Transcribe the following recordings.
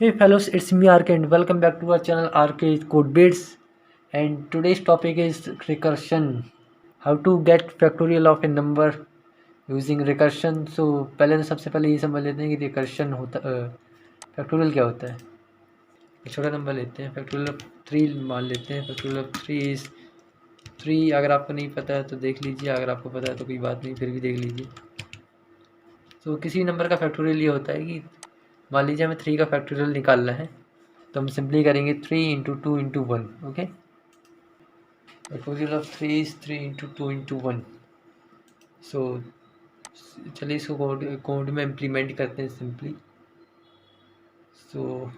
Hey fellows, it's me RK and welcome back to our channel RK Code Bits. And today's topic is recursion. How to get factorial of a number using recursion. So पहले तो सबसे पहले ये समझ लेते हैं कि recursion होता फैक्टोरियल क्या होता है। एक छोटा नंबर लेते हैं, फैक्टोरियल ऑफ 3 मान लेते हैं। Factorial of 3 is 3। अगर आपको नहीं पता है तो देख लीजिए, अगर आपको पता है तो कोई बात नहीं, फिर भी देख लीजिए। तो किसी नंबर का फैक्टोरियल ये होता है कि मान लीजिए हमें 3 का फैक्टोरियल निकालना है, तो हम सिंपली करेंगे 3 into 2 into 1। Okay, factorial of 3 is 3 into 2 into 1। सो चलिए इसको कोड में इम्प्लीमेंट करते हैं सिंपली। सो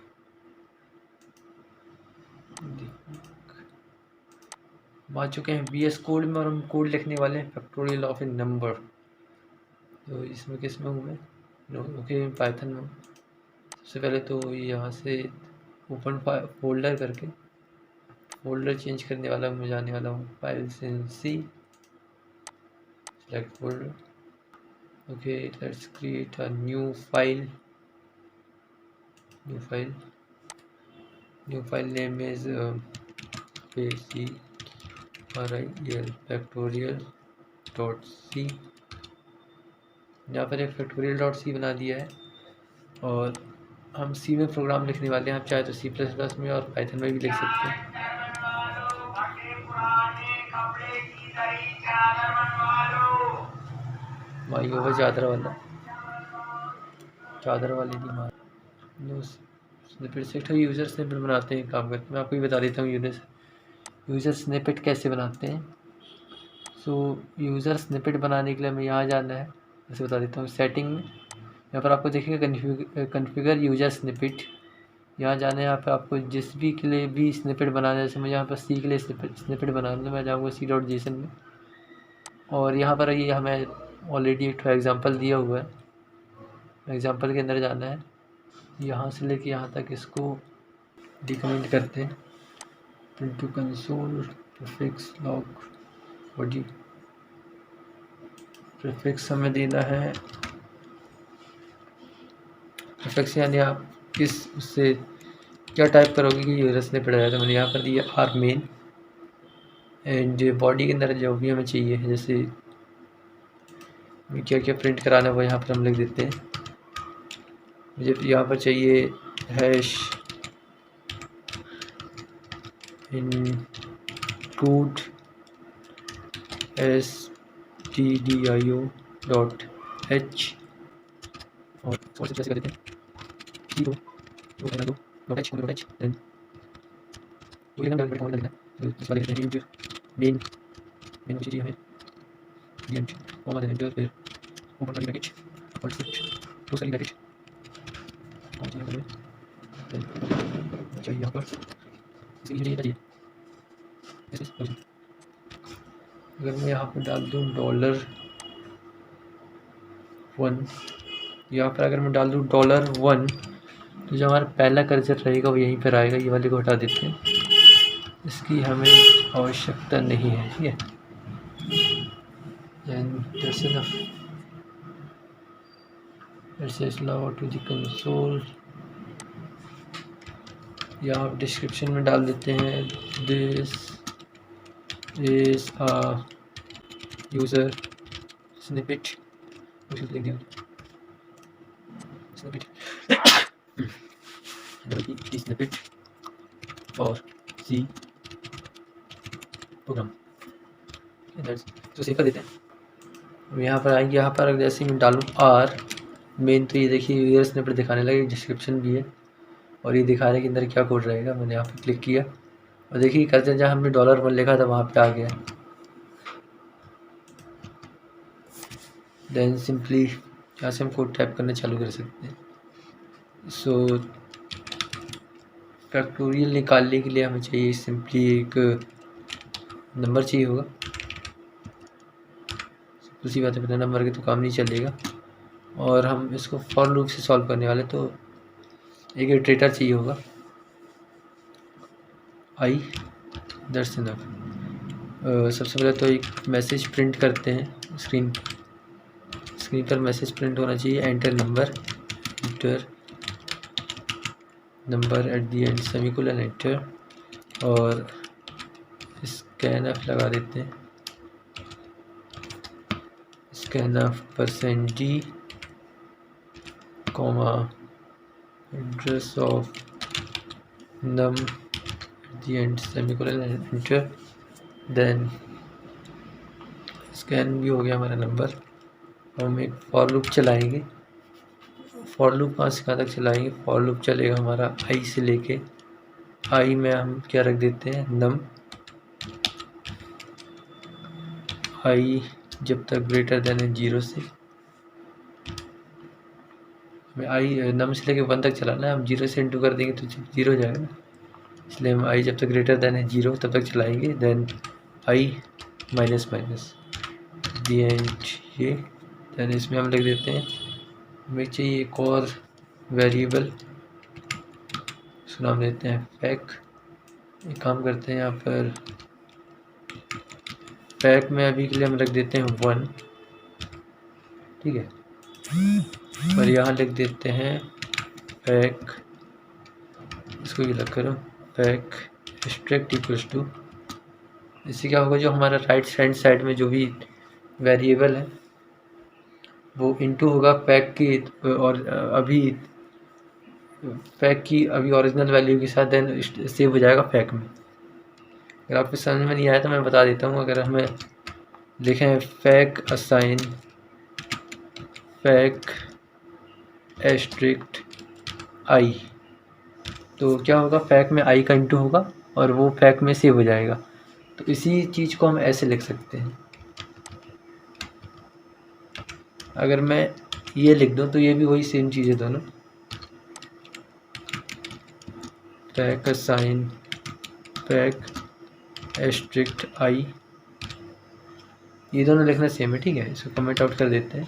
हम आ चुके हैं VS कोड में और हम कोड लिखने वाले हैं फैक्टोरियल ऑफ ए नंबर। तो इसमें किस में हूँ मैं? ओके, पाइथन में। सबसे पहले तो यहाँ से ओपन फोल्डर करके फोल्डर चेंज करने वाला हूँ, मैं जाने वाला हूँ files in C, select folder. Okay, let's create a new file name is factorial.c। यहाँ पर एक factorial.c बना दिया है और हम सी में प्रोग्राम लिखने वाले हैं। आप चाहे तो C++ में और पाइथन में भी लिख सकते हैं। माई ओवर चादर वाली नहीं मार नो स्निपेट से यूज़र स्निपेट बनाते हैं काम करते। मैं आपको ही बता देता हूँ यूज़र स्निपेट कैसे बनाते हैं। सो यूज़र स्निपेट बनाने के लिए हमें यहाँ जाना है, ऐसे बता देता हूँ। सेटिंग में यहाँ पर आपको देखिएगा कन्फिगर यूज़र स्निपेट, यहाँ जाना है। यहाँ पर आपको जिस भी के लिए भी स्निपेट बनाना है, जैसे मुझे यहाँ पर सी के लिए स्निपेट बनाना है, मैं जाऊँगा C.json में और यहाँ पर ये हमें ऑलरेडी एक एग्जांपल दिया हुआ है। एग्जांपल के अंदर जाना है, यहाँ से लेके यहाँ तक इसको डिकमेंट करते हैं। Print to console prefix log body. Prefix हमें देना है, प्रीफिक्स यानी आप किस उससे क्या टाइप करोगे कि यूजर स्निपेट आया। तो मैंने यहाँ पर दिया आर मेन एंड बॉडी के अंदर जो भी हमें चाहिए, जैसे क्या क्या प्रिंट कराना है वो यहाँ पर हम लिख देते हैं। मुझे यहाँ पर चाहिए हैश include stdio.h और फोर से कैसे कर देते हैं हीरो दो कहना दो .h देन वही हम डाल देना है। तो इस वाले कहते हैं इंटर मेन की चीज़ हमें एंड कॉमा देन एंटर, फिर ओपन करके पैकेज और स्विच क्लोज करके पैकेज और चीज़ हमें चाहिए यहाँ पर इसकी चीज़ चाहिए। अगर मैं यहाँ पर डाल दूँ $1, यहाँ पर अगर मैं डाल दूँ $1 तो जो हमारा पहला कर्सर रहेगा वो यहीं पर आएगा। ये वाले को हटा देते हैं, इसकी हमें आवश्यकता नहीं है। ठीक है, let's log to the console। यहाँ आप डिस्क्रिप्शन में डाल देते हैं this is a user snippet, लिख दिया स्निपेट स्निपेट और सी प्रोग्राम। तो सेव कर देते हैं। यहाँ पर आएंगे, यहाँ पर जैसे मैं डालूँ आर मेन, तो ये देखिए यूज़र स्निपेट दिखाने लगे, डिस्क्रिप्शन भी है और ये दिखा रहे हैं कि अंदर क्या कोड रहेगा। मैंने यहाँ पे क्लिक किया और देखिए कर्सर जहाँ हमने $1 लिखा था वहाँ पे आ गया। देन सिंपली यहाँ से हम कोड टाइप करना चालू कर सकते हैं। सो फैक्टोरियल निकालने के लिए हमें चाहिए सिंपली एक नंबर चाहिए होगा। उसी बात है, बिना नंबर के तो काम नहीं चलेगा और हम इसको फॉर लूप से सॉल्व करने वाले, तो एक इटरेटर चाहिए होगा आई दर्शन। सबसे पहले तो एक मैसेज प्रिंट करते हैं, स्क्रीन पर मैसेज प्रिंट होना चाहिए, enter number enter number at the end semicolon enter, और स्कैनफ लगा देते हैं, scanf %d, comma address of num at the end semicolon enter, then scan भी हो गया हमारा नंबर। हम एक फॉर लूप चलाएंगे। फॉर लूप कहाँ से कहाँ तक चलाएंगे? फॉर लूप चलेगा हमारा आई से लेके, आई में हम क्या रख देते हैं, नम, आई जब तक ग्रेटर देन है 0 से, हमें आई नम से लेके 1 तक चलाना है। हम 0 से इंटू कर देंगे तो 0 हो जाएगा ना, इसलिए हम आई जब तक ग्रेटर देन है 0 तब तक चलाएंगे। Then I minus minus the end ये, देन इसमें हम लिख देते हैं, हमें चाहिए एक और वेरिएबल, उसका नाम देते हैं फैक। एक काम करते हैं, यहाँ पर फैक में अभी के लिए हम रख देते हैं 1, ठीक है, और यहाँ लिख देते हैं फैक, इसको भी लग करो, फैक स्ट्रिक्ट इक्वल्स टू, इससे क्या होगा, जो हमारा राइट हैंड साइड में जो भी वेरिएबल है वो इनटू होगा फैक की, और अभी फैक की अभी ओरिजिनल वैल्यू के साथ, देन सेव हो जाएगा फैक में। अगर आपको समझ में नहीं आया तो मैं बता देता हूँ। अगर हमें लिखें फैक असाइन फैक एस्ट्रिक्ट आई, तो क्या होगा, फैक में आई का इंटू होगा और वो फैक में सेव हो जाएगा। तो इसी चीज़ को हम ऐसे लिख सकते हैं। अगर मैं ये लिख दूँ तो ये भी वही सेम चीज़ है दोनों, फैक असाइन फैक एस्ट्रिक्ट आई, ये दोनों लिखना सेम है, ठीक है। इसको कमेंट आउट कर देते हैं।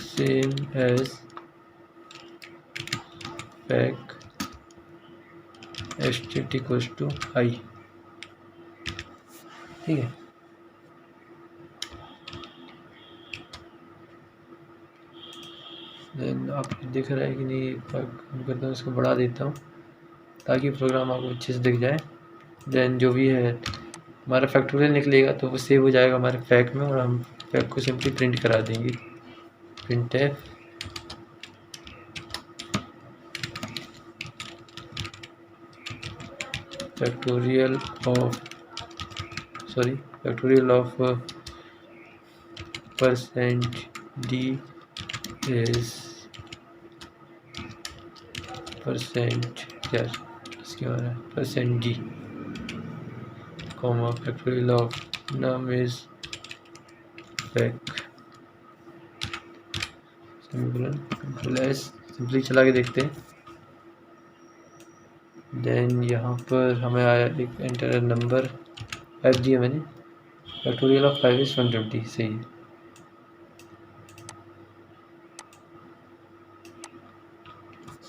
Same as fact strict equals to I, ठीक है। देन आपको दिख रहा है कि नहीं, काम करता हूँ, इसको बढ़ा देता हूँ ताकि प्रोग्राम आपको अच्छे से दिख जाए। देन जो भी है हमारा फैक्टोरियल निकलेगा तो वो सेव हो जाएगा हमारे फैक में, और हम फैक को सिंपली प्रिंट करा देंगे, प्रिंट है फैक्टोरियल ऑफ %d is क्या इसके बारे में %g, comma factorial of num is fake simply चला के देखते हैं। देन यहाँ पर हमें आया एक एंटर नंबर 5 दिया मैंने, फैक्टोरियल ऑफ 5 is 120, सही है।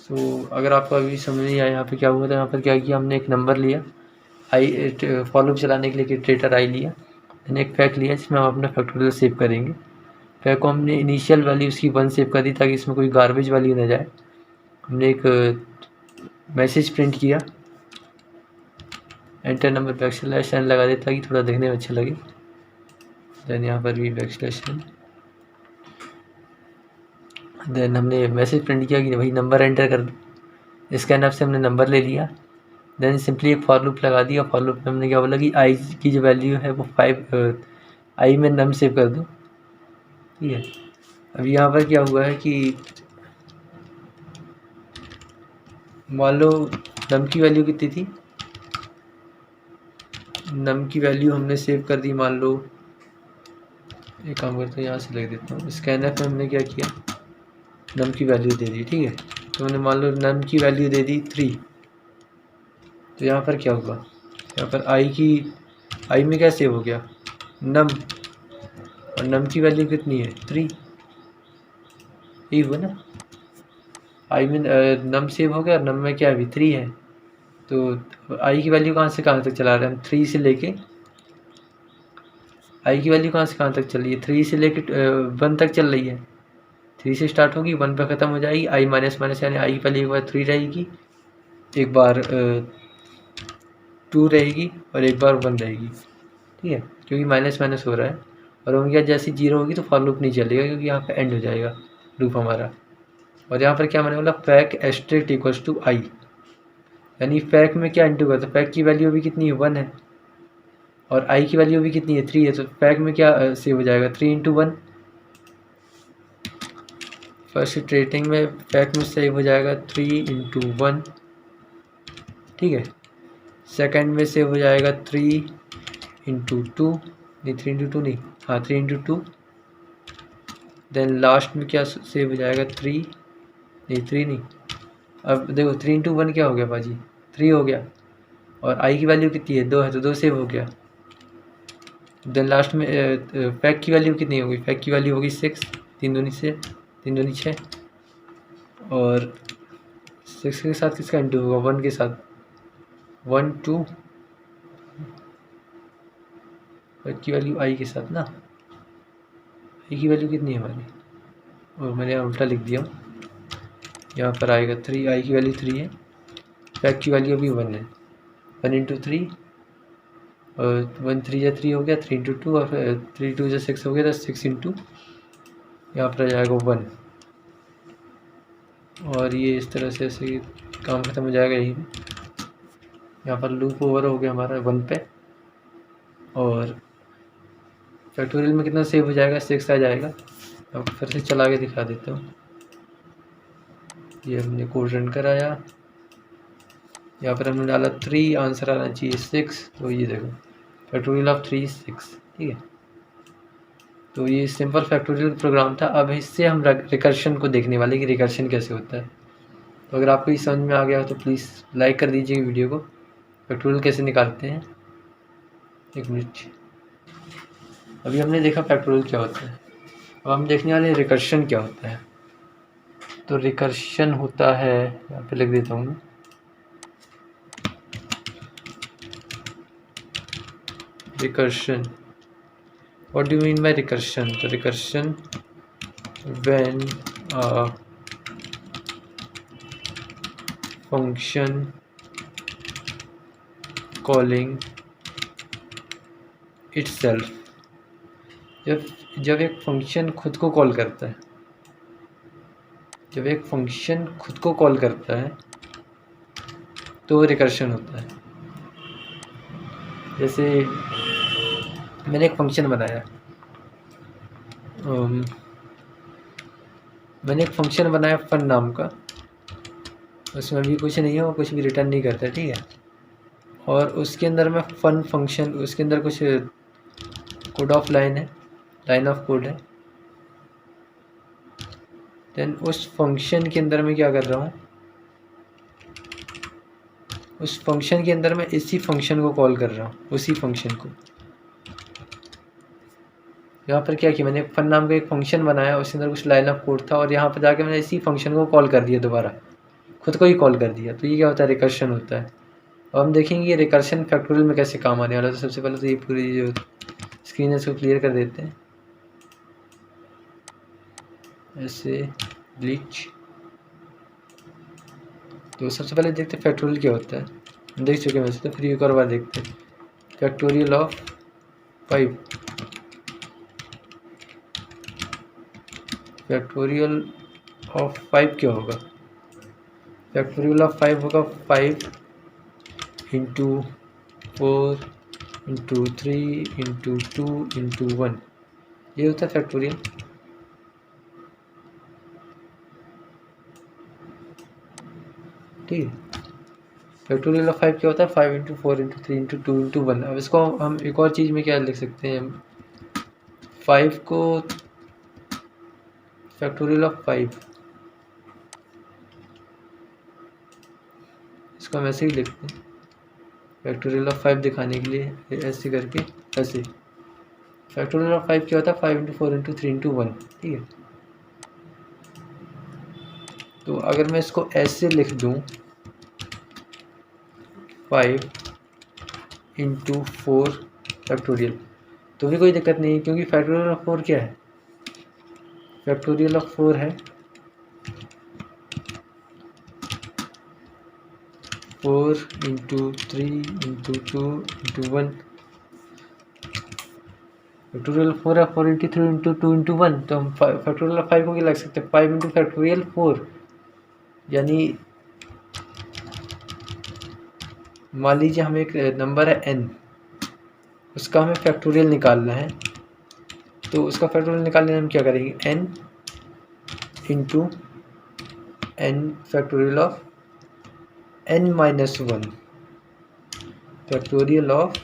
तो अगर आपको अभी समझ नहीं आया यहाँ पे क्या हुआ था, यहाँ पर क्या किया हमने, एक नंबर लिया आई, फॉर लूप चलाने के लिए इटरेटर आई लिया, मैंने एक फैक लिया जिसमें हम अपना फैक्टोरियल सेव करेंगे। फैक को हमने इनिशियल वैल्यू उसकी 1 सेव कर दी ताकि इसमें कोई गार्बेज वैल्यू ना जाए। हमने एक मैसेज प्रिंट किया, एंटर नंबर \n लगा देता ताकि थोड़ा देखने में अच्छा लगे। देन यहाँ पर भी \n, देन हमने मैसेज प्रिंट किया कि भाई नंबर एंटर कर दो। स्कैनफ से हमने नंबर ले लिया, देन सिंपली एक फॉर लूप लगा दिया। फॉर लूप में हमने क्या बोला कि आई की जो वैल्यू है वो 5, आई में नम सेव कर दो, ठीक है। अभी यहाँ पर क्या हुआ है कि मान लो नम की वैल्यू कितनी थी, नम की वैल्यू हमने सेव कर दी, मान लो एक काम करते हैं यहाँ से लिख देता हूँ, स्कैनफ में हमने क्या किया, नम की वैल्यू दे दी, ठीक है। तो मैंने मान लो नम की वैल्यू दे दी 3, तो यहाँ पर क्या होगा, यहाँ पर आई में क्या सेव हो गया, नम, और नम की वैल्यू कितनी है 3, यही हुआ ना। आई में नम सेव हो गया और नम में क्या अभी 3 है, तो आई की वैल्यू कहाँ से कहाँ तक चला रहे हैं हम, 3 से लेके, आई की वैल्यू कहाँ से कहाँ तक चल रही है, 3 से लेके 1 तक चल रही है, 3 से स्टार्ट होगी, 1 पे ख़त्म हो जाएगी, आई माइनस माइनस यानी आई पहले एक बार 3 रहेगी, एक बार 2 रहेगी और एक बार 1 रहेगी, ठीक है, क्योंकि माइनस माइनस हो रहा है। और ओमेगा जैसी 0 होगी तो फॉर लूप नहीं चलेगा, क्योंकि यहाँ पे एंड हो जाएगा लूप हमारा। और यहाँ पर क्या माने वाला, फैक एस्ट्रिक्ट इक्वल्स टू आई, यानी फैक में क्या इंटू करता है, फैक की वैल्यू भी कितनी है, 1 है, और आई की वैल्यू भी कितनी है, 3 है, तो फैक में क्या सेव हो जाएगा, 3 इंटू 1। फर्स्ट इटरेटिंग में फैक में सेव हो जाएगा 3 इंटू 1, ठीक है। सेकेंड में सेव हो जाएगा 3 इंटू 2, नहीं 3 इंटू 2 नहीं, हाँ 3 इंटू 2। देन लास्ट में क्या सेव हो जाएगा, 3 नहीं, अब देखो 3 इंटू 1 क्या हो गया बाजी, 3 हो गया, और आई की वैल्यू कितनी है, 2 है, तो 2 सेव हो गया। देन लास्ट में फैक की वैल्यू कितनी होगी, फैक की वैल्यू होगी 6, 3 दूनी 6, और 6 के साथ किसका इंटू होगा, 1 के साथ, 1 2, फैक की वैल्यू आई के साथ ना, आई की वैल्यू कितनी है हमारी, और मैंने यहाँ उल्टा लिख दिया, यहाँ पर आएगा 3, आई की वैल्यू 3 है, फैक की वैल्यू अभी 1 है, 1 इंटू 3, और 1 3 या 3 हो गया, 3 इंटू 2, और 3 2 या 6 हो गया, तो 6 इंटू यहाँ पर आ जाएगा 1, और ये इस तरह से ऐसे काम ख़त्म हो जाएगा यहीं पे। यहाँ पर लूप ओवर हो गया हमारा 1 पे, और फैक्टोरियल में कितना सेव हो जाएगा, 6 आ जाएगा। अब फिर से चला के दिखा देता हूँ, ये हमने कोड रन कराया, यहाँ पर हमने डाला 3, आंसर आना चाहिए 6, तो ये देखो फैक्टोरियल ऑफ 3 6, ठीक है। तो ये सिंपल फैक्टोरियल प्रोग्राम था। अब इससे हम रिकर्शन को देखने वाले कि रिकर्शन कैसे होता है। तो अगर आपको ये समझ में आ गया तो प्लीज़ लाइक कर दीजिए वीडियो को। फैक्टोरियल कैसे निकालते हैं, 1 मिनट। अभी हमने देखा फैक्टोरियल क्या होता है, अब हम देखने वाले रिकर्शन क्या होता है। तो रिकर्शन होता है, यहाँ पे लिख देता हूँ मैं, recursion. What do you mean by recursion? So recursion when a function calling itself, जब एक फंक्शन खुद को कॉल करता है, जब एक फंक्शन खुद को कॉल करता है तो रिकर्शन होता है। जैसे मैंने एक फंक्शन बनाया, मैंने एक फंक्शन बनाया फन नाम का, उसमें भी कुछ नहीं है, वो कुछ भी रिटर्न नहीं करता, ठीक है। और उसके अंदर में फन फंक्शन, उसके अंदर कुछ कोड ऑफ लाइन है, लाइन ऑफ कोड है। देन उस फंक्शन के अंदर मैं क्या कर रहा हूँ, उस फंक्शन के अंदर मैं इसी फंक्शन को कॉल कर रहा हूँ, उसी फंक्शन को। यहाँ पर क्या किया, मैंने फन नाम का एक फंक्शन बनाया, उसके अंदर कुछ लाइन ऑफ कोड था, और यहाँ पर जाके मैंने इसी फंक्शन को कॉल कर दिया, दोबारा खुद को ही कॉल कर दिया। तो ये क्या होता है, रिकर्शन होता है। और हम देखेंगे ये रिकर्शन फैक्टोरियल में कैसे काम आने वाला है। तो सबसे पहले तो ये पूरी जो स्क्रीन है इसको क्लियर कर देते हैं, ऐसे ग्लिच। तो सबसे पहले देखते हैं फैक्टोरियल क्या होता है, हम देख चुके हैं वैसे, तो फिर एक और बार देखते हैं। फैक्टोरियल ऑफ 5, फैक्टोरियल ऑफ 5 क्या होगा, फैक्टोरियल ऑफ 5 होगा 5 इंटू 4 इंटू 3 इंटू 2 इंटू 1, ये होता है फैक्टोरियल। ठीक है, फैक्टोरियल ऑफ 5 क्या होता है, 5 इंटू 4 इंटू 3 इंटू 2 इंटू 1। अब इसको हम एक और चीज़ में क्या लिख सकते हैं, 5 को फैक्टोरियल ऑफ 5, इसको हम ऐसे ही लिखते हैं, फैक्टोरियल ऑफ 5 दिखाने के लिए ऐसे करके, ऐसे। फैक्टोरियल ऑफ 5 क्या होता है, 5 इंटू 4 इंटू 3 इंटू 1, ठीक है। तो अगर मैं इसको ऐसे लिख दूँ, 5 इंटू 4 फैक्टोरियल, तो भी कोई दिक्कत नहीं है, क्योंकि फैक्टोरियल ऑफ 4 क्या है, फैक्टोरियल ऑफ 4 है 4 इंटू 3 इंटू 2 इंटू 1। फैक्टोरियल 4 है 4 इंटू 3 इंटू 2 इंटू 1, तो हम फैक्टोरियल ऑफ 5 को क्या लग सकते हैं 5 इंटू फैक्टोरियल 4, यानी मान लीजिए हमें एक नंबर है n, उसका हमें फैक्टोरियल निकालना है। तो उसका फैक्टोरियल निकालने हम क्या करेंगे n into n factorial of n minus 1 factorial of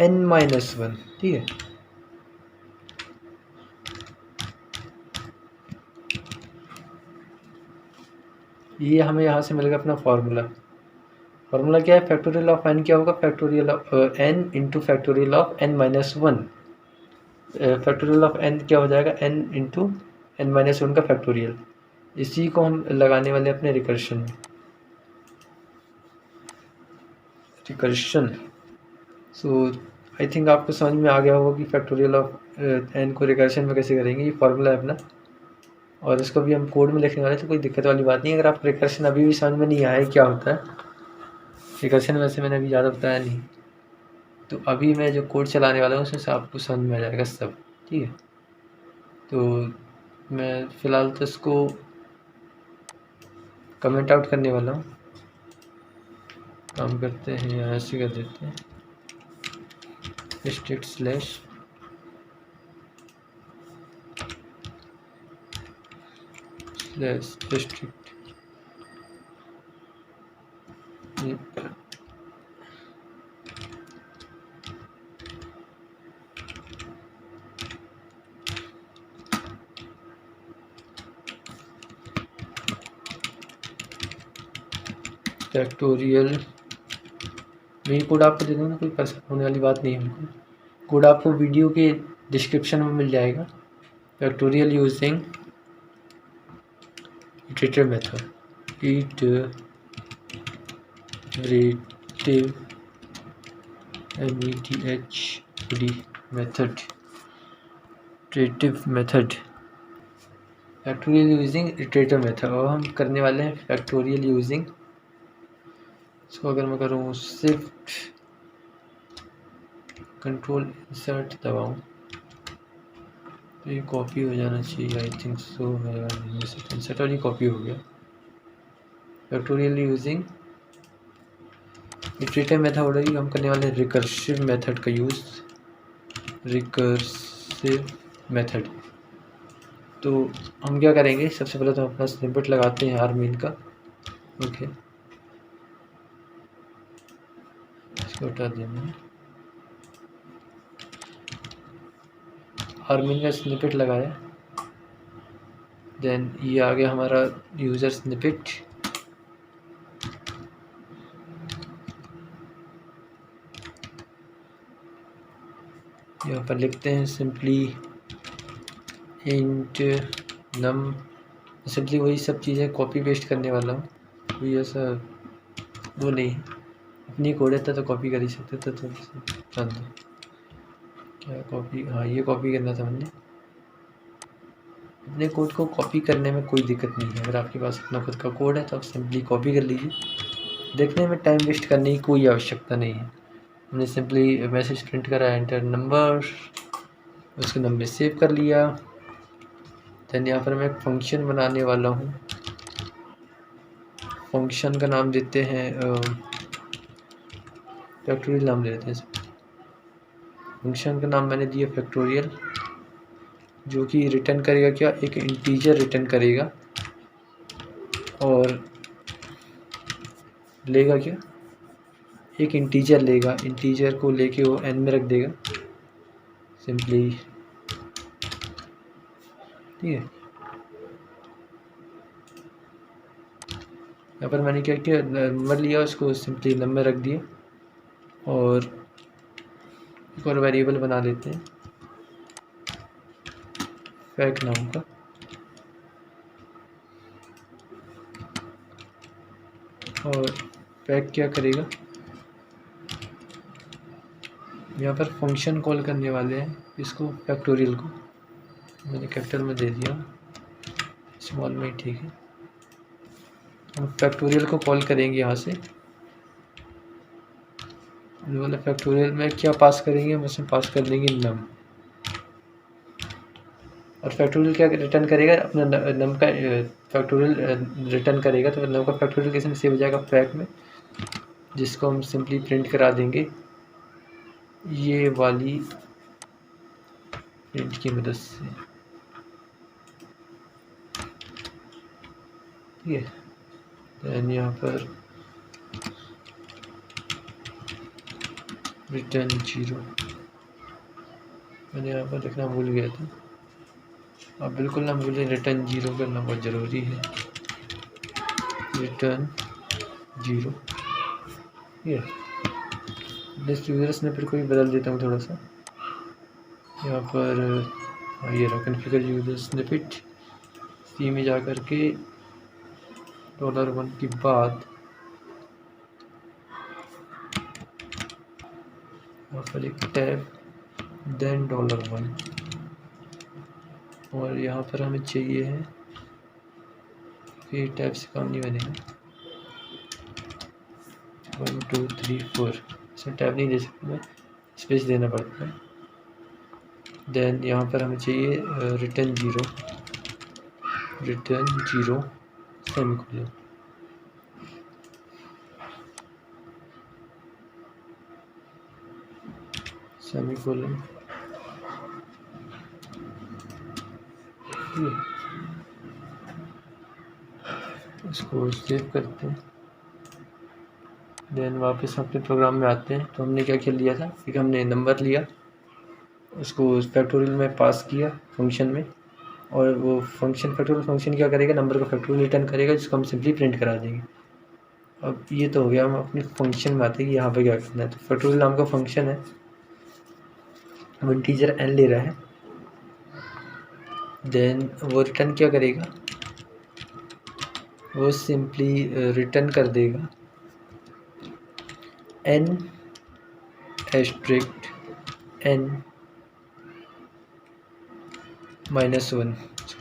n minus 1। ठीक है, ये हमें यहाँ से मिलेगा अपना फॉर्मूला क्या है फैक्टोरियल ऑफ n क्या होगा factorial of n into factorial of n minus 1। Factorial of n क्या हो जाएगा n इंटू n माइनस 1 का फैक्टोरियल। इसी को हम लगाने वाले अपने रिकर्शन में। सो आई थिंक आपको समझ में आ गया होगा कि फैक्टोरियल ऑफ n को रिकर्शन में कैसे करेंगे। ये फॉर्मूला है अपना, और इसको भी हम कोड में लिखने वाले, तो कोई दिक्कत वाली बात नहीं। अगर आप रिकर्शन अभी भी समझ में नहीं आया क्या होता है रिकर्शन, वैसे मैंने अभी ज़्यादा बताया नहीं, तो अभी मैं जो कोड चलाने वाला हूँ उसमें से आपको समझ में आ जाएगा सब। ठीक है, तो मैं फ़िलहाल तो इसको कमेंट आउट करने वाला हूँ। काम करते हैं, यहाँ से कर देते हैं स्ट्रिक्ट स्लैश स्ट्रिक्ट फैक्टोरियल। मैं कोड आपको दे दूँगा, कोई परेशान होने वाली बात नहीं है। कोड आपको वीडियो के डिस्क्रिप्शन में मिल जाएगा। Factorial using iterative method, iterative method, iterative method, factorial using iterative method. और हम करने वाले हैं फैक्टोरियल यूजिंग, इसको अगर मैं करूँ शिफ्ट कंट्रोल इंसर्ट दबाऊँ तो ये कॉपी हो जाना चाहिए। आई थिंक सो मेरा इंसर्ट और ये कॉपी हो गया। फैक्टोरियल यूजिंग इटरेटिव मेथड हम करने वाले हैं रिकर्सिव मेथड का यूज़, रिकर्सिव मेथड। तो हम क्या करेंगे, सबसे पहले तो अपना स्निपेट लगाते हैं आर्मिन का। ओके, इसको हटा देना। आर्मिन का स्निपेट लगाया, देन ये आ गया हमारा यूज़र स्निपेट। यहाँ पर लिखते हैं सिंपली इंट नम। सिंपली वही सब चीज़ें कॉपी पेस्ट करने वाला हूँ, कोई ऐसा वो नहीं, अपनी कोड है तो कॉपी कर ही सकते थे। तो क्या कॉपी, हाँ ये कॉपी करना था हमने। अपने कोड को कॉपी करने में कोई दिक्कत नहीं है। अगर आपके पास अपना खुद का कोड है तो आप सिंपली कॉपी कर लीजिए, देखने में टाइम वेस्ट करने की कोई आवश्यकता नहीं है। हमने सिंपली मैसेज प्रिंट करा, एंटर नंबर, उसके नंबर सेव कर लिया। देन यहाँ पर मैं एक फंक्शन बनाने वाला हूँ। फंक्शन का नाम देते हैं फैक्टोरियल नाम दे देते हैं। फंक्शन का नाम मैंने दिया फैक्टोरियल, जो कि रिटर्न करेगा क्या, एक इंटीजर रिटर्न करेगा और लेगा क्या, एक इंटीजर लेगा। इंटीजर को लेके वो n में रख देगा सिंपली। ठीक है, यहाँ पर मैंने क्या किया, नंबर लिया, उसको सिंपली नंबर रख दिया और एक और वेरिएबल बना लेते हैं फैक नाम का। और फैक क्या करेगा, यहाँ पर फंक्शन कॉल करने वाले हैं इसको, फैक्टोरियल को। मैंने कैपिटल में दे दिया, स्मॉल में ही ठीक है। हम फैक्टोरियल को कॉल करेंगे यहाँ से, बोले फैक्टोरियल में क्या पास करेंगे, हम उसमें पास कर देंगे नम, और फैक्टोरियल क्या रिटर्न करेगा, अपना नम का फैक्टोरियल रिटर्न करेगा। तो नम का फैक्टोरियल किस में सेव हो जाएगा, फैक्ट में, जिसको हम सिंपली प्रिंट करा देंगे ये वाली प्रिंट की मदद से, ठीक है। दैन यहाँ पर रिटर्न 0, मैंने यहाँ पर लिखना भूल गया था, आप बिल्कुल ना भूलें, रिटर्न 0 करना बहुत ज़रूरी है, रिटर्न 0। ये लिस्ट यूजर स्निपेट को भी बदल देता हूँ थोड़ा सा, यहाँ पर ये रहा कॉन्फ़िगर यूजर स्निपेट, सी में जा कर के $1 के बाद यहाँ पर एक टैब, देन $1, और यहाँ पर हमें चाहिए है, फिर टैब से काम नहीं बनेगा, 1 2 3 4, इसमें टैब नहीं दे सकते मैं, स्पेस देना पड़ता है। देन यहाँ पर हमें चाहिए रिटर्न 0, सेमीकोलन, सेमीकोलन, इसको सेव करते हैं। देन वापस अपने प्रोग्राम में आते हैं। तो हमने क्या क्या लिया था, एक हमने नंबर लिया, उसको फैक्टोरियल में पास किया फंक्शन में, और वो फंक्शन फैक्टोरियल फंक्शन क्या करेगा, नंबर का फैक्टोरियल रिटर्न करेगा, जिसको हम सिंपली प्रिंट करा देंगे। अब ये तो हो गया, हम अपने फंक्शन में आते हैं कि यहाँ पे क्या करना है। तो फैक्टोरियल नाम का फंक्शन है, वो इंटीजर n ले रहा है। देन वो रिटर्न क्या करेगा, वो सिंपली रिटर्न कर देगा n एस्ट्रिक्ट n -1,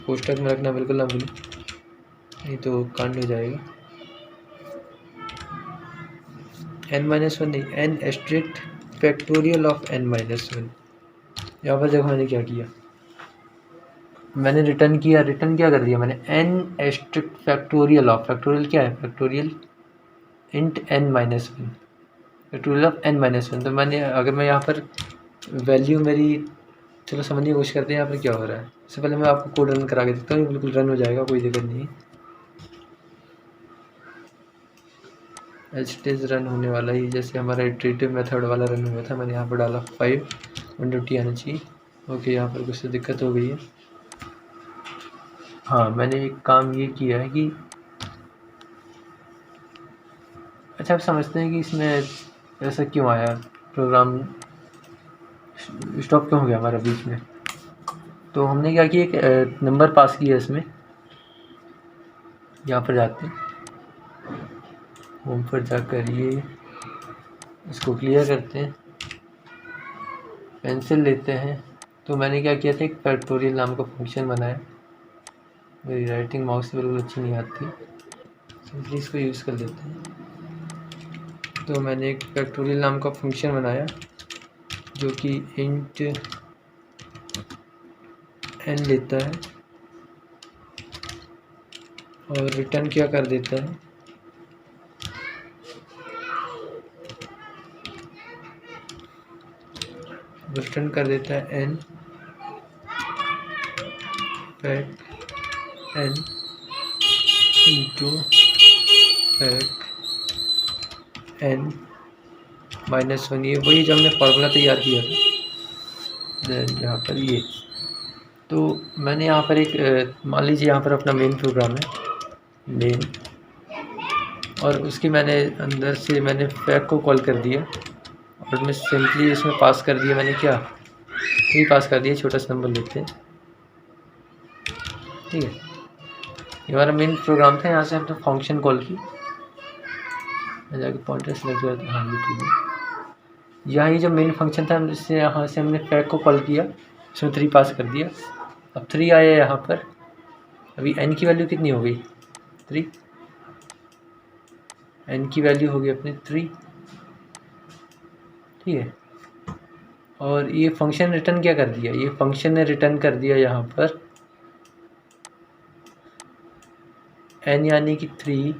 कोष्टक में रखना बिल्कुल ना भूलें, नहीं तो कांड हो जाएगा। n-1 नहीं, n एस्ट्रिक्ट फैक्टोरियल ऑफ n-1। यहाँ पर देखो मैंने क्या किया, मैंने रिटर्न किया, रिटर्न क्या कर दिया मैंने, n एस्ट्रिक्ट फैक्टोरियल ऑफ, फैक्टोरियल क्या है, factorial int n-1, factorial of n-1। तो मैंने, अगर मैं यहाँ पर वैल्यू मेरी, चलो समझने की कोशिश करते हैं यहाँ पर क्या हो रहा है। इससे पहले मैं आपको कोड रन करा के देता हूँ, बिल्कुल रन हो जाएगा, कोई दिक्कत नहीं। एच टेज रन होने वाला ही, जैसे हमारा इटरेटिव मेथड वाला रन हुआ था। मैंने यहाँ पर डाला 5 विंडो टी आना चाहिए। ओके, यहाँ पर कुछ तो दिक्कत हो गई है। हाँ, मैंने एक काम ये किया है कि, अच्छा आप समझते हैं कि इसमें ऐसा क्यों आया, प्रोग्राम स्टॉप क्यों हो गया हमारा बीच में। तो हमने क्या किया, एक नंबर पास किया इसमें, यहाँ पर जाते हैं, होम पर जाकर ये इसको क्लियर करते हैं, पेंसिल लेते हैं। तो मैंने क्या किया था, एक फैक्टोरियल नाम का फंक्शन बनाया। मेरी राइटिंग माउस से बिल्कुल अच्छी नहीं आती, सिंपली इसको यूज़ कर लेते हैं। तो मैंने एक फैक्टोरियल नाम का फंक्शन बनाया, जो कि इंट n लेता है और रिटर्न क्या कर देता है, रिटर्न कर देता है n fact n into fact n -1। ये वही जो हमने फार्मूला तैयार किया था। देन यहाँ पर ये, तो मैंने यहाँ पर एक, मान लीजिए यहाँ पर अपना मेन प्रोग्राम है, मेन, और उसकी मैंने अंदर से मैंने फैक्ट को कॉल कर दिया, और मैं सिंपली इसमें पास कर दिया, मैंने क्या 3 पास कर दिया, छोटा सा नंबर लेते हैं, ठीक है। ये हमारा मेन प्रोग्राम था, यहाँ से हमने फंक्शन कॉल की, मैं जाके पॉइंटर सेलेक्ट करता हूँ, हाँ ये ठीक है। यहाँ ये जो मेन फंक्शन था, इससे यहाँ से हमने फैक्ट को कॉल किया, इसमें 3 पास कर दिया, अब 3 आया यहाँ पर, अभी n की वैल्यू कितनी हो गई 3, n की वैल्यू होगी अपनी 3, ठीक है। और ये फंक्शन रिटर्न क्या कर दिया, ये फंक्शन ने रिटर्न कर दिया यहाँ पर n यानी कि 3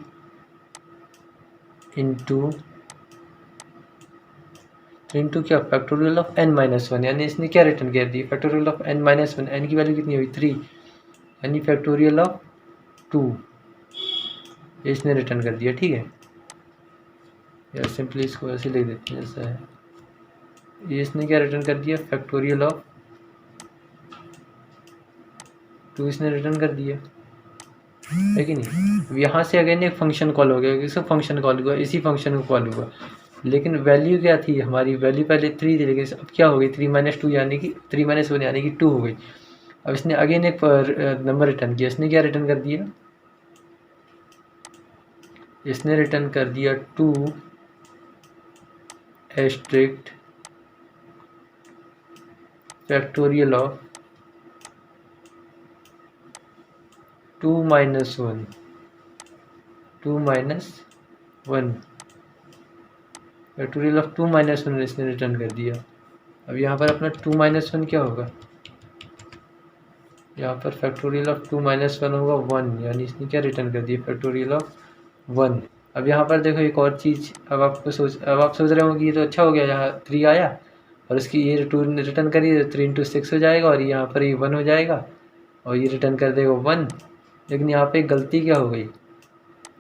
इंटू क्या फैक्टोरियल ऑफ n-1, यानी इसने क्या रिटर्न कर दिया फैक्टोरियल ऑफ n-1, n की वैल्यू कितनी हुई 3, यानी फैक्टोरियल ऑफ 2, ये इसने रिटर्न कर दिया, ठीक है। या सिंपली इसको ऐसे लिख देते हैं जैसा है, ये इसने क्या रिटर्न कर दिया फैक्टोरियल ऑफ 2 इसने रिटर्न कर दिया, है कि नहीं। अब यहाँ से अगेन एक फंक्शन कॉल हो गया, किसको फंक्शन कॉल हुआ, इसी फंक्शन को कॉल हुआ, लेकिन वैल्यू क्या थी हमारी, वैल्यू पहले 3 थी, लेकिन अब क्या हो गई 3 - 2 यानी कि 3 - 1 यानी कि 2 हो गई। अब इसने अगेन एक नंबर रिटर्न किया, इसने क्या रिटर्न कर दिया, इसने रिटर्न कर दिया 2 एस्ट्रिक्ट फैक्टोरियल ऑफ 2 - 1, 2 - 1 फैक्टोरियल ऑफ 2 - 1 इसने रिटर्न कर दिया। अब यहाँ पर अपना 2 - 1 क्या होगा, यहाँ पर फैक्टोरियल ऑफ 2 - 1 होगा 1, यानी इसने क्या रिटर्न कर दिया फैक्टोरियल ऑफ 1। अब यहाँ पर देखो एक और चीज़, अब आप सोच रहे हो कि ये तो अच्छा हो गया, यहाँ 3 आया और इसकी ये 2 रिटर्न करिए तो 3 × 6 हो जाएगा, और यहाँ पर ये 1 हो जाएगा और ये रिटर्न कर देगा 1, लेकिन यहाँ पे गलती क्या हो गई,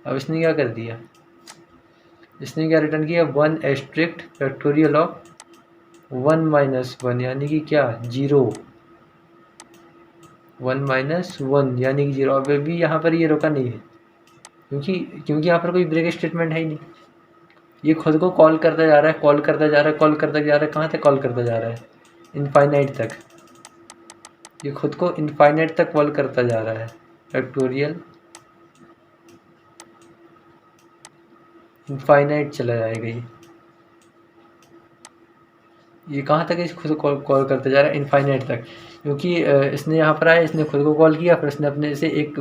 अब इसने क्या कर दिया, इसने क्या रिटर्न किया 1 एस्ट्रिक्ट फैक्टोरियल ऑफ 1 - 1, यानी कि क्या 0, 1 - 1 यानी कि 0। अब भी यहाँ पर ये रुका नहीं है, क्योंकि यहाँ पर कोई ब्रेक स्टेटमेंट है ही नहीं, ये खुद को कॉल करता जा रहा है, कॉल करता जा रहा है, कॉल करता जा रहा है, कहाँ तक कॉल करता जा रहा है इनफाइनाइट तक, ये खुद को इनफाइनाइट तक कॉल करता जा रहा है फैक्टोरियल इनफाइनाइट चला जाएगा ये कहाँ तक इस खुद को कॉल करता जा रहा है इनफाइनाइट तक, क्योंकि इसने यहाँ पर आया, इसने खुद को कॉल किया, फिर उसने अपने से एक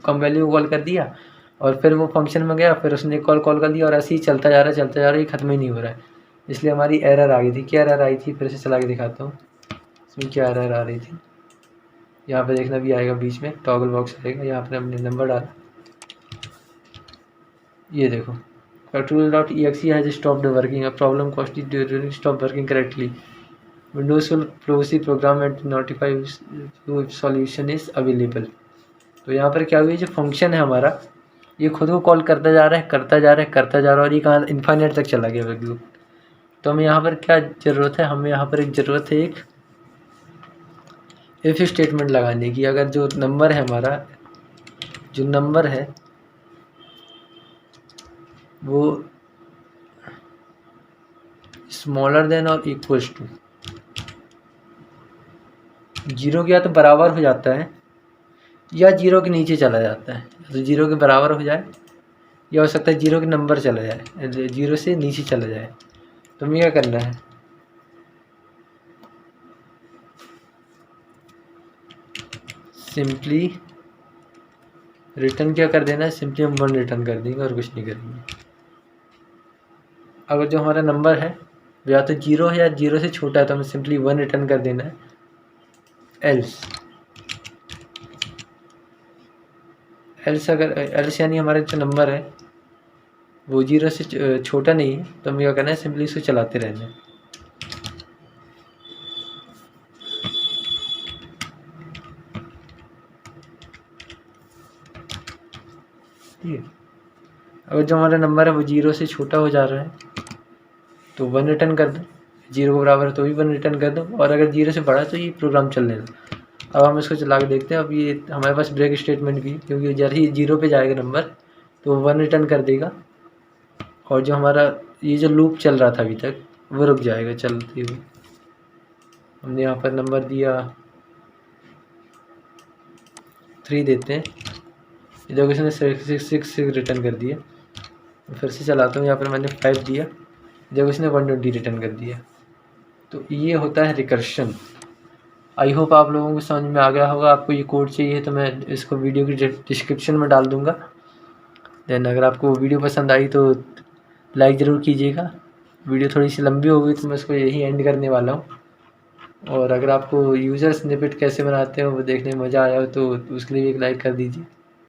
कम वैल्यू को कॉल कर दिया और फिर वो फंक्शन में गया, फिर उसने कॉल कर दिया और ऐसे ही चलता जा रहा है, ये ख़त्म ही नहीं हो रहा है, इसलिए हमारी एरर आ गई थी। क्या एरर आई थी, फिर से चला के दिखाता हूँ इसमें क्या एरर आ रही थी, यहाँ पे देखना भी आएगा, बीच में टॉगल बॉक्स आएगा, यहाँ पर हमने नंबर डाला, ये देखो factorial.exe has stopped working, a problem caused it to stop working correctly, Windows will close the program and notify you if solution is available। तो यहाँ पर क्या हुई, जो फंक्शन है हमारा ये खुद को कॉल करता जा रहा है और ये कहाँ इनफाइनाइट तक चला गया वैल्यू। तो हमें यहाँ पर क्या ज़रूरत है, हमें यहाँ पर एक ज़रूरत है एक इफ़ स्टेटमेंट लगाने की। अगर जो नंबर है हमारा, जो नंबर है वो स्मॉलर देन और इक्वल्स टू 0 के या तो बराबर हो जाता है या 0 के नीचे चला जाता है, तो 0 के बराबर हो जाए या हो सकता है 0 के नंबर चला जाए, 0 से नीचे चला जाए। तो हमें क्या करना है, सिंपली रिटर्न क्या कर देना है, सिंपली हम 1 रिटर्न कर देंगे और कुछ नहीं करेंगे। अगर जो हमारा नंबर है वो या तो 0 है या 0 से छोटा है तो हमें सिंपली 1 रिटर्न कर देना है। एल्स यानी हमारा जो नंबर है वो 0 से छोटा नहीं है, तो हमें क्या करना है, सिंपली इसको चलाते रहना है। ठीक है, अगर जो हमारा नंबर है वो 0 से छोटा हो जा रहा है तो 1 रिटर्न कर दो, 0 के बराबर है तो भी 1 रिटर्न कर दो, और अगर 0 से बड़ा है तो ये प्रोग्राम चलने दो। अब हम इसको चला के देखते हैं। अब ये हमारे पास ब्रेक स्टेटमेंट भी, क्योंकि जब ही 0 पे जाएगा नंबर तो 1 रिटर्न कर देगा, और जो हमारा ये जो लूप चल रहा था अभी तक वो रुक जाएगा चलते हुए। हमने यहाँ पर नंबर दिया 3 देते हैं, देखो इसने 6 रिटर्न कर दिया। फिर से चलाता हूँ, यहाँ पर मैंने 5 दिया, देखो इसने 120 रिटर्न कर दिया। तो ये होता है रिकर्शन। आई होप आप लोगों को समझ में आ गया होगा। आपको ये कोड चाहिए तो मैं इसको वीडियो की डिस्क्रिप्शन में डाल दूँगा। देन अगर आपको वीडियो पसंद आई तो लाइक ज़रूर कीजिएगा। वीडियो थोड़ी सी लंबी हो गई तो मैं इसको यही एंड करने वाला हूँ। और अगर आपको यूज़र स्निपेट कैसे बनाते हैं वो देखने में मज़ा आया हो तो उसके लिए एक लाइक कर दीजिए।